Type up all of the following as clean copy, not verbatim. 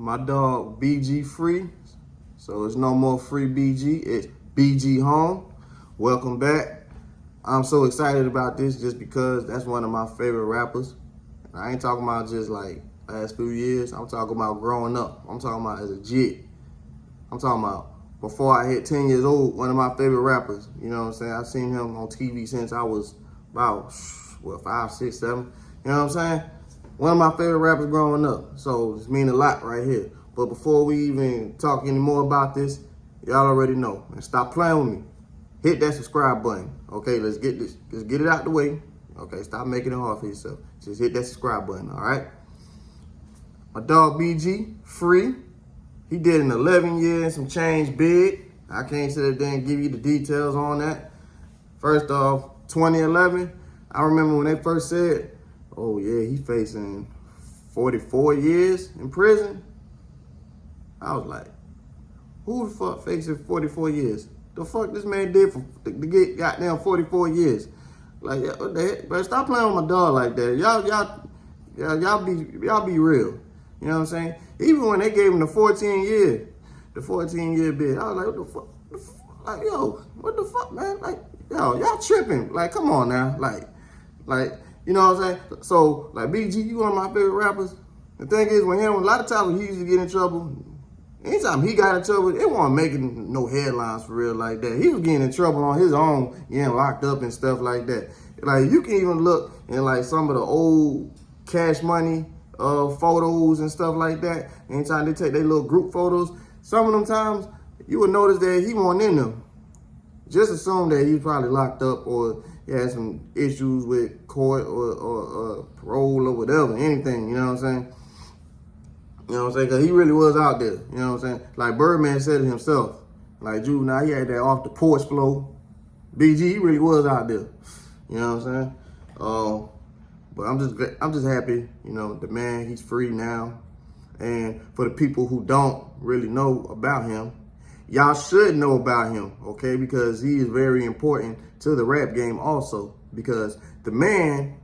My dog BG free. So it's no more free BG. It's BG home. Welcome back. I'm so excited about this just because that's one of my favorite rappers. I ain't talking about just like last few years. I'm talking about growing up. I'm talking about as a jit. I'm talking about before I hit 10 years old, one of my favorite rappers. You know what I'm saying? I've seen him on TV since I was about, 5, 6, 7. You know what I'm saying? One of my favorite rappers growing up. So it's mean a lot right here. But before we even talk any more about this, y'all already know. And stop playing with me. Hit that subscribe button. Okay, let's get this. Let's get it out the way. Okay, stop making it hard for yourself. Just hit that subscribe button, all right? My dog BG, free. He did an 11 year and some change big. I can't sit there and give you the details on that. First off, 2011, I remember when they first said, oh yeah, he facing 44 years in prison. I was like, who the fuck facing 44 years? The fuck this man did to get goddamn 44 years? Like, what the heck? But stop playing with my dog like that. Y'all be real. You know what I'm saying? Even when they gave him the 14 year bid, I was like, what the fuck? Like, yo, what the fuck, man? Like, yo, y'all tripping. Like, come on now. Like, you know what I'm saying? So, like, BG, you one of my favorite rappers. The thing is, with him, a lot of times he used to get in trouble. Anytime he got in trouble, it wasn't making no headlines for real like that. He was getting in trouble on his own, getting locked up and stuff like that. Like, you can even look in, like, some of the old Cash Money photos and stuff like that. Anytime they take their little group photos, some of them times, you would notice that he wasn't in them. Just assume that he was probably locked up or he had some issues with court or parole or whatever, anything, you know what I'm saying? You know what I'm saying? Because he really was out there, you know what I'm saying? Like Birdman said it himself. Like Juvenile, he had that off the porch flow. BG, he really was out there. You know what I'm saying? But I'm just happy, you know, the man, he's free now. And for the people who don't really know about him, y'all should know about him, okay? Because he is very important to the rap game also. Because the man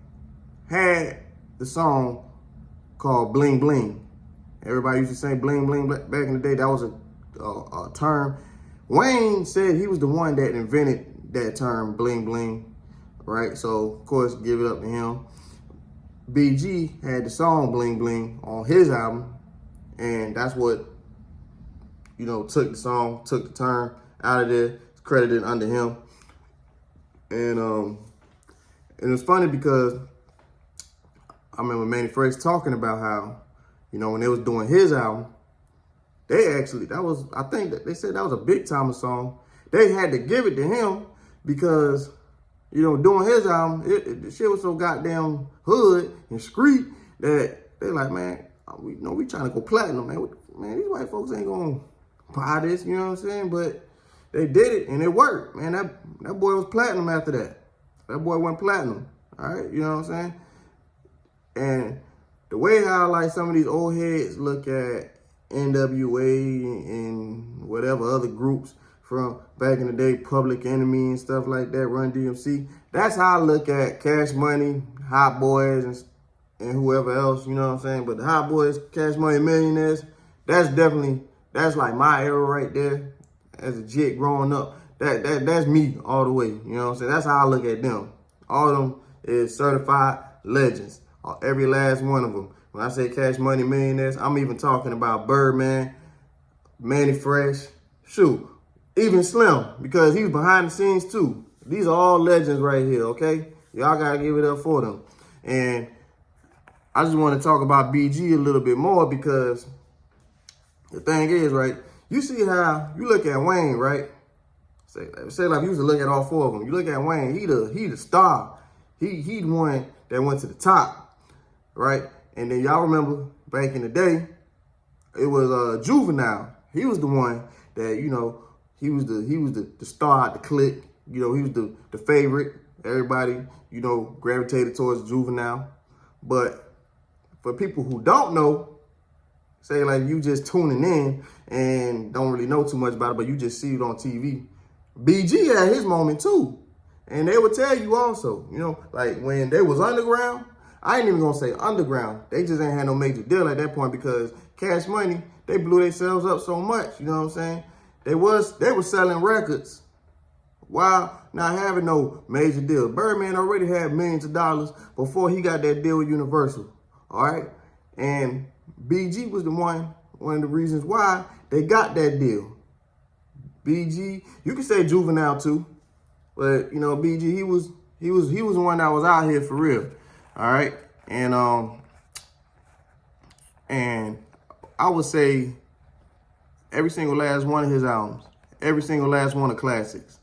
had the song called Bling Bling. Everybody used to say bling bling back in the day. That was a term. Wayne said he was the one that invented that term, bling bling, right? So, of course, give it up to him. BG had the song Bling Bling on his album, and that's what, you know, took the term out of there. It's credited under him. And it's funny because I remember Manny Fresh talking about how, you know, when they was doing his album, they actually, I think that they said that was a big time song. They had to give it to him because, you know, doing his album, the shit was so goddamn hood and street that they like, man, we trying to go platinum, man. Man, these white folks ain't gonna buy this, you know what I'm saying? But they did it and it worked, man. That boy was platinum after that. That boy went platinum, all right? You know what I'm saying? And the way how, like, some of these old heads look at NWA and whatever other groups from back in the day, Public Enemy and stuff like that, Run DMC, that's how I look at Cash Money, Hot Boys, and whoever else, you know what I'm saying? But the Hot Boys, Cash Money Millionaires, that's like my era right there. As a jit growing up, that's me all the way, you know what I'm saying? That's how I look at them. All of them is certified legends. Every last one of them. When I say Cash Money Millionaires, I'm even talking about Birdman, Manny Fresh, shoot, even Slim, because he's behind the scenes too. These are all legends right here, okay? Y'all gotta give it up for them. And I just want to talk about BG a little bit more because the thing is, right, you see how you look at Wayne, right? Say like you used to look at all four of them. You look at Wayne, he the star. He the one that went to the top. Right? And then y'all remember back in the day, it was Juvenile. He was the one that, you know, he was the star at the clique. You know, he was the favorite. Everybody, you know, gravitated towards Juvenile. But for people who don't know, say like you just tuning in and don't really know too much about it, but you just see it on TV. BG had his moment too. And they would tell you also, you know, like when they was underground, I ain't even gonna say underground. They just ain't had no major deal at that point because Cash Money, they blew themselves up so much, you know what I'm saying? They were selling records while not having no major deal. Birdman already had millions of dollars before he got that deal with Universal, all right? And BG was one of the reasons why they got that deal. BG, you can say Juvenile too, but you know, BG, he was the one that was out here for real. All right. And I would say every single last one of his albums, every single last one of classics.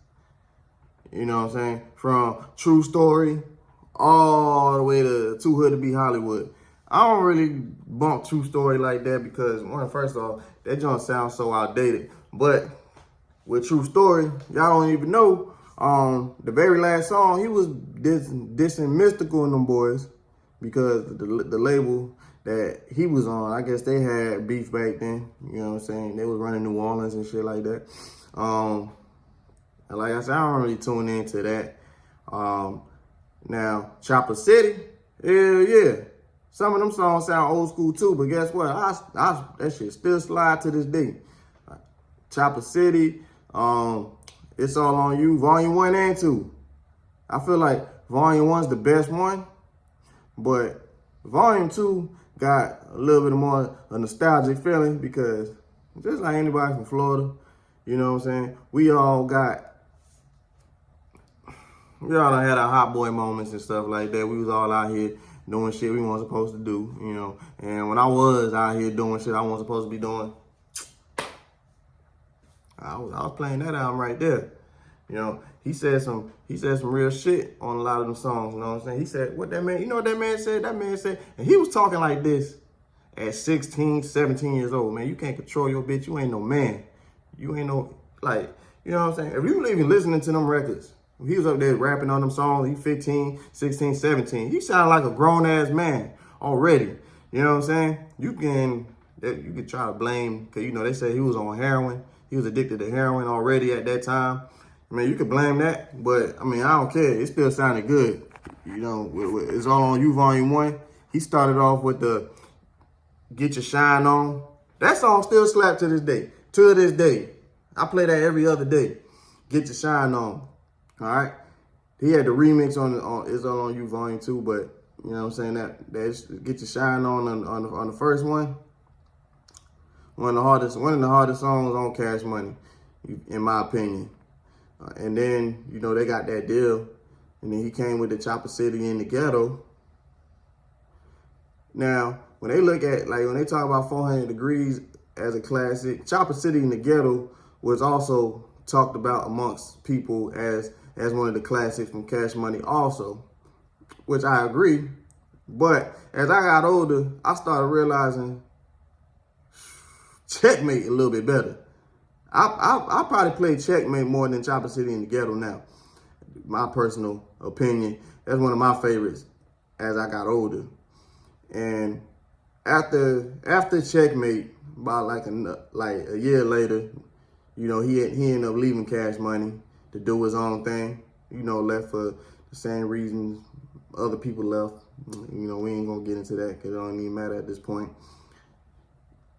You know what I'm saying? From True Story all the way to Too Hood to Be Hollywood. I don't really bump True Story like that because, first off, that joint sounds so outdated. But with True Story, y'all don't even know, the very last song, he was dissing Mystical and them boys because the label that he was on, I guess they had beef back then. You know what I'm saying? They was running New Orleans and shit like that. And like I said, I don't really tune into that. Now, Chopper City, hell yeah. Some of them songs sound old school too, but guess what? That shit still slide to this day. Chopper City, It's All On You, Volume 1 and 2. I feel like Volume 1's the best one, but Volume 2 got a little bit more a nostalgic feeling because just like anybody from Florida, you know what I'm saying? We all done had our hot boy moments and stuff like that. We was all out here doing shit we weren't supposed to do, you know. And when I was out here doing shit I wasn't supposed to be doing, I was playing that album right there. You know, he said some real shit on a lot of them songs, you know what I'm saying? He said, what that man, you know what that man said? That man said, and he was talking like this at 16, 17 years old, man. You can't control your bitch. You ain't no man. You ain't no, like, you know what I'm saying? If you even listening to them records, if he was up there rapping on them songs, he 15, 16, 17. He sounded like a grown-ass man already. You know what I'm saying? You could try to blame, because, you know, they say he was on heroin. He was addicted to heroin already at that time. I mean, you could blame that, but, I mean, I don't care. It still sounded good. You know, It's All On You, Volume 1. He started off with the Get Your Shine On. That song still slaps to this day. To this day. I play that every other day. Get Your Shine On. All right? He had the remix on It's All On You, Volume 2, but, you know what I'm saying, that's Get Your Shine on the first one. One of the hardest songs on Cash Money, in my opinion. And then, you know, they got that deal. And then he came with the Chopper City in the Ghetto. Now, when they look at, like, when they talk about 400 Degrees as a classic, Chopper City in the Ghetto was also talked about amongst people as one of the classics from Cash Money also, which I agree. But as I got older, I started realizing Checkmate a little bit better. I probably play Checkmate more than Chopper City in the Ghetto now. My personal opinion. That's one of my favorites as I got older. And after Checkmate, about like a year later, you know, he ended up leaving Cash Money to do his own thing. You know, left for the same reasons other people left. You know, we ain't gonna get into that because it don't even matter at this point.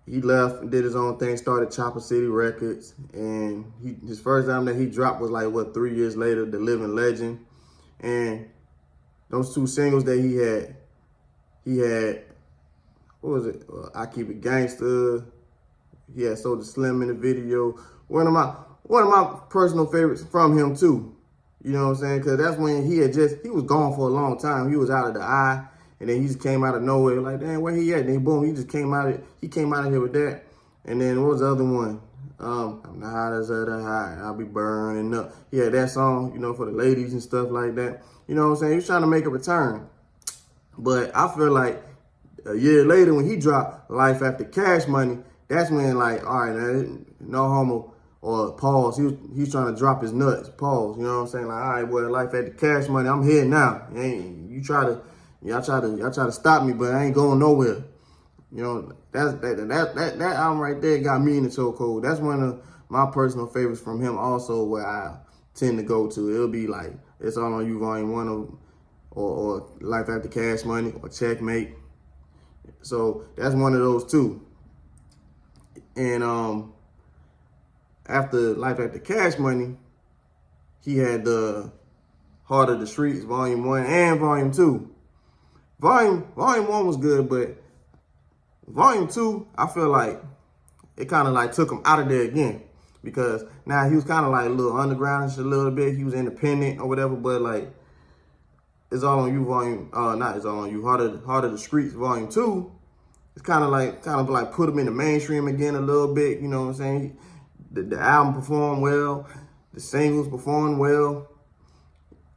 He left and did his own thing, started Chopper City Records, and his first album that he dropped was like, 3 years later, The Living Legend. And those two singles that he had, what was it? I Keep It Gangsta. He had Soulja Slim in the video. One of my personal favorites from him too. You know what I'm saying? Because that's when he was gone for a long time. He was out of the eye. And then he just came out of nowhere, like, damn, where he at? And then boom, he just came out of here with that. And then what was the other one? I'm the hottest of the high, I'll be burning up. He had that song, you know, for the ladies and stuff like that. You know what I'm saying? He was trying to make a return. But I feel like a year later when he dropped Life After Cash Money, that's when, like, all right, man, no homo, or pause. He was trying to drop his nuts, pause. You know what I'm saying? Like, all right, boy, Life After Cash Money, I'm here now. Y'all try to stop me, but I ain't going nowhere. You know, that album right there got me in the chokehold. That's one of my personal favorites from him also, where I tend to go to. It'll be like It's All On You Volume 1 or Life After Cash Money or Checkmate. So that's one of those two. And after Life After Cash Money, he had the Heart of the Streets, Volume 1 and Volume 2. Volume 1 was good, but Volume 2, I feel like it kind of like took him out of there again. Because now he was kind of like a little underground a little bit. He was independent or whatever, but like, It's All on You not It's All on You, Heart of the Streets, Volume 2. It's kind of like put him in the mainstream again a little bit, you know what I'm saying? The album performed well, the singles performed well.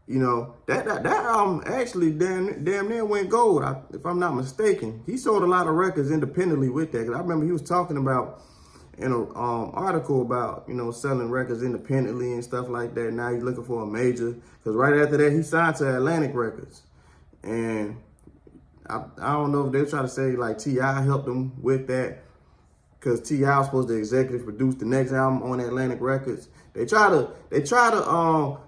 You know, that album actually damn near went gold, if I'm not mistaken. He sold a lot of records independently with that. Cause I remember he was talking about in an article about, you know, selling records independently and stuff like that. Now he's looking for a major. Because right after that, he signed to Atlantic Records. And I don't know if they're trying to say, like, T.I. helped him with that. Because T.I. was supposed to executive produce the next album on Atlantic Records. They try to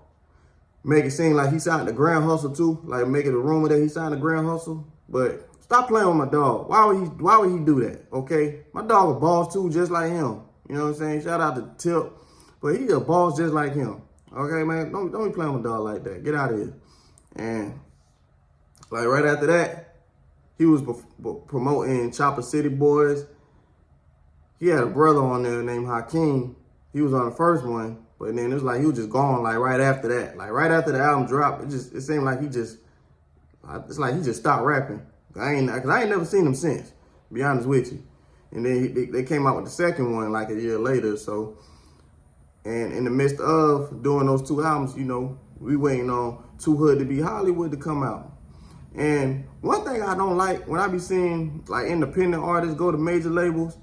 make it seem like he signed the Grand Hustle too. Like, make it a rumor that he signed the Grand Hustle. But stop playing with my dog. Why would he do that? Okay, my dog a boss too, just like him. You know what I'm saying? Shout out to Tip, but he a boss just like him. Okay, man, don't be playing with my dog like that. Get out of here. And like right after that, he was promoting Chopper City Boys. He had a brother on there named Hakeem. He was on the first one, but then it was like he was just gone like right after that. Like right after the album dropped, it seemed like it's like he just stopped rapping. I ain't never seen him since, to be honest with you. And then they came out with the second one like a year later. So, and in the midst of doing those two albums, you know, we waiting on Too Hood to Be Hollywood to come out. And one thing I don't like when I be seeing like independent artists go to major labels,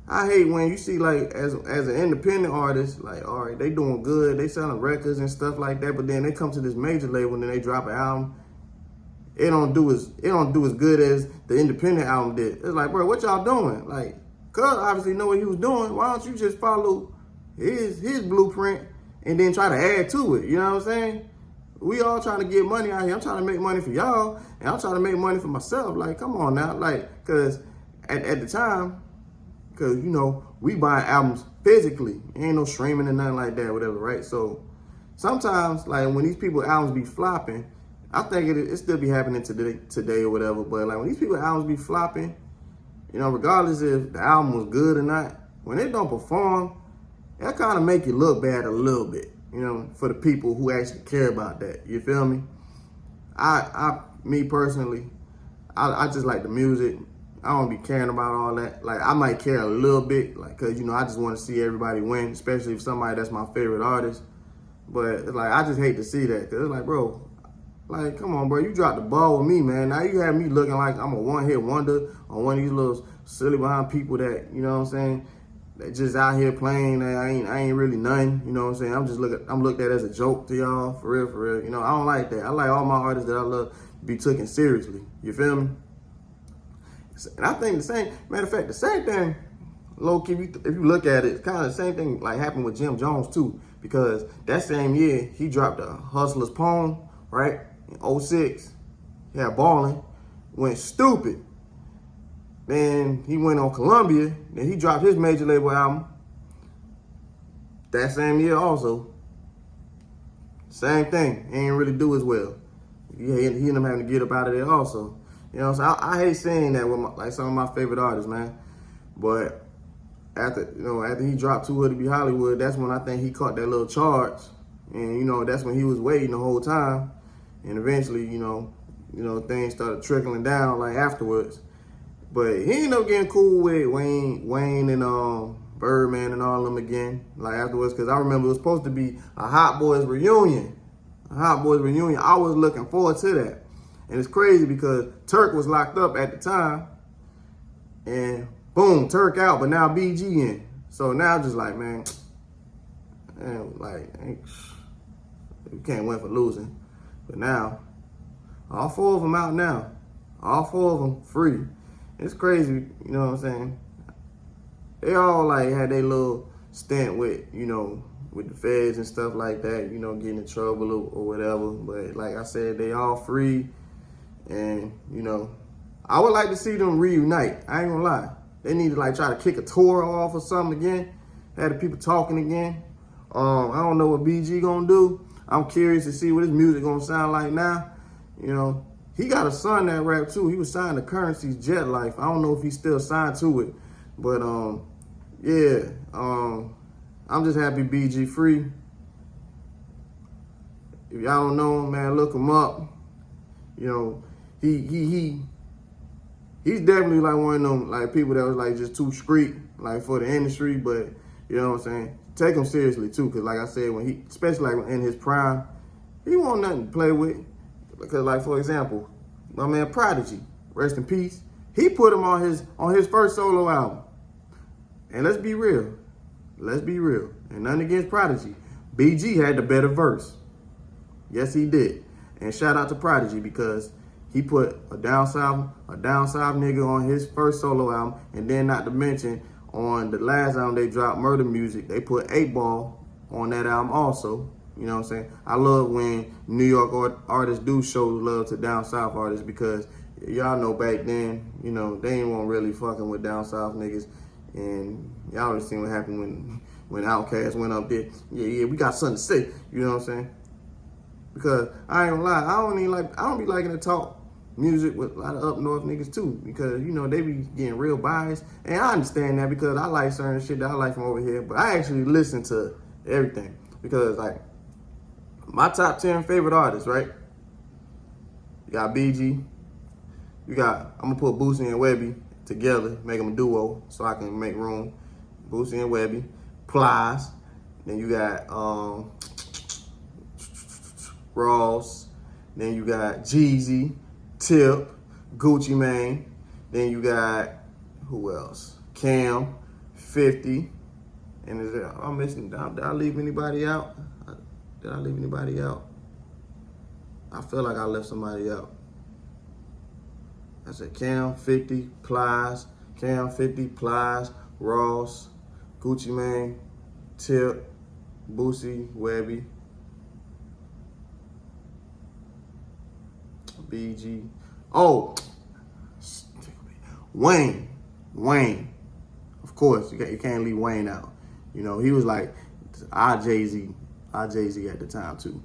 I hate when you see like as an independent artist, like, all right, they doing good, they selling records and stuff like that, but then they come to this major label and then they drop an album. It don't do as good as the independent album did. It's like, bro, what y'all doing? Like, Cuz obviously know what he was doing. Why don't you just follow his blueprint and then try to add to it? You know what I'm saying? We all trying to get money out here. I'm trying to make money for y'all, and I'm trying to make money for myself. Like, come on now. Like, cause at the time, cause you know, we buy albums physically. Ain't no streaming and nothing like that, whatever, right? So sometimes, like when these people albums be flopping, I think it still be happening today or whatever. But like when these people albums be flopping, you know, regardless if the album was good or not, when they don't perform, that kind of make you look bad a little bit, you know, for the people who actually care about that. You feel me? Me personally, I just like the music. I don't be caring about all that. Like I might care a little bit, like, cause you know I just want to see everybody win, especially if somebody that's my favorite artist. But it's like I just hate to see that, cause it's like, bro. Like, come on, bro. You dropped the ball with me, man. Now you have me looking like I'm a one-hit wonder on one of these little silly behind people that, you know what I'm saying, that just out here playing. I ain't really nothing, you know what I'm saying? I'm looked at as a joke to y'all, for real. You know, I don't like that. I like all my artists that I love to be taken seriously. You feel me? And I think matter of fact, the same thing, low-key, if you look at it, kind of the same thing like happened with Jim Jones too, because that same year, he dropped a Hustler's Poem, right? In 06, he had Ballin', went stupid. Then he went on Columbia, then he dropped his major label album that same year also. Same thing, he ain't really do as well. He ended up having to get up out of there also. You know, so I hate saying that with like some of my favorite artists, man. But after he dropped Too Hood to Be Hollywood, that's when I think he caught that little charge. And, you know, that's when he was waiting the whole time. And eventually, you know, things started trickling down like afterwards. But he ended up getting cool with Wayne and Birdman and all of them again, like afterwards. Because I remember it was supposed to be a Hot Boys reunion. I was looking forward to that. And it's crazy because Turk was locked up at the time. And boom, Turk out, but now BG in. So now just like, man, like, you can't win for losing. But now, all four of them out now. All four of them free. It's crazy, you know what I'm saying? They all like had their little stint with, you know, with the feds and stuff like that, you know, getting in trouble or whatever. But like I said, they all free. And, you know, I would like to see them reunite. I ain't gonna lie. They need to like try to kick a tour off or something again. Have the people talking again. I don't know what BG gonna do. I'm curious to see what his music gonna sound like now. You know, he got a son that rap too. He was signed to Currency's Jet Life. I don't know if he's still signed to it. But yeah, I'm just happy BG free. If y'all don't know him, man, look him up. You know, he's definitely like one of them like people that was like just too street like for the industry, but you know what I'm saying? Take him seriously too, cause like I said, when he, especially like in his prime, he want nothing to play with. Because like for example, my man Prodigy, rest in peace, he put him on his first solo album. And let's be real, and nothing against Prodigy, BG had the better verse. Yes, he did. And shout out to Prodigy because he put a down south nigga on his first solo album, and then not to mention on the last album they dropped, Murder Music, they put 8 Ball on that album also. You know what I'm saying? I love when New York artists do show love to down south artists because y'all know back then, you know, they ain't want really fucking with down south niggas. And y'all already seen what happened when Outkast went up there. Yeah, we got something to say. You know what I'm saying? Because I ain't gonna lie, I don't be liking to talk music with a lot of up north niggas too, because you know they be getting real biased, and I understand that because I like certain shit that I like from over here, but I actually listen to everything because like my top 10 favorite artists, right? You got BG, I'm gonna put Boosie and Webby together, make them a duo so I can make room. Boosie and Webby, Plies, then you got Ross, then you got Jeezy, Tip, Gucci Mane, then you got, who else? Cam, 50, and is there, I'm missing, did I leave anybody out? Did I leave anybody out? I feel like I left somebody out. I said Cam, 50, Plies, Ross, Gucci Mane, Tip, Boosie, Webby, BG. Oh, Wayne. Of course, you can't leave Wayne out. You know, he was like our Jay-Z at the time too.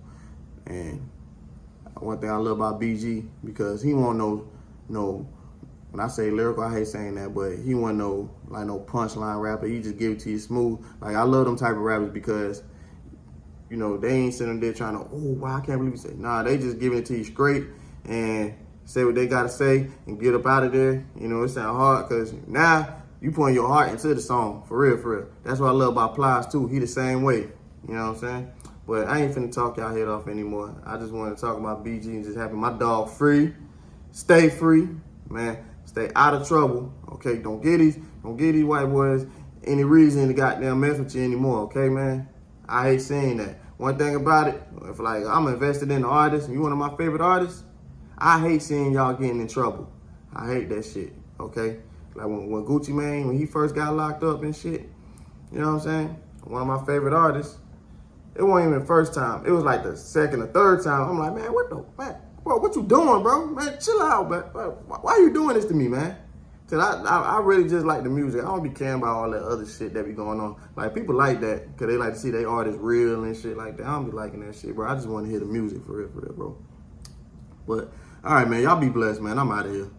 And one thing I love about BG, because he won't no, when I say lyrical, I hate saying that, but he wasn't no punchline rapper. He just give it to you smooth. Like I love them type of rappers because, you know, they ain't sitting there trying to, oh wow, I can't believe you said. Nah, they just giving it to you straight and say what they gotta say and get up out of there. You know, it sound hard because now you putting your heart into the song, for real. That's what I love about Plies too. He the same way, you know what I'm saying? But I ain't finna talk y'all head off anymore. I just want to talk about BG and just having my dog free. Stay free, man. Stay out of trouble, okay? Don't get these white boys any reason to goddamn mess with you anymore, okay, man? I hate saying that. One thing about it, if like I'm invested in the artist and you one of my favorite artists, I hate seeing y'all getting in trouble. I hate that shit, okay? Like when Gucci Mane, when he first got locked up and shit, you know what I'm saying? One of my favorite artists. It wasn't even the first time. It was like the second or third time. I'm like, man, bro, what you doing, bro? Man, chill out, man. Why are you doing this to me, man? Cause I really just like the music. I don't be caring about all that other shit that be going on. Like people like that, cause they like to see their artists real and shit like that. I don't be liking that shit, bro. I just want to hear the music for real, bro. But all right, man, y'all be blessed, man. I'm out of here.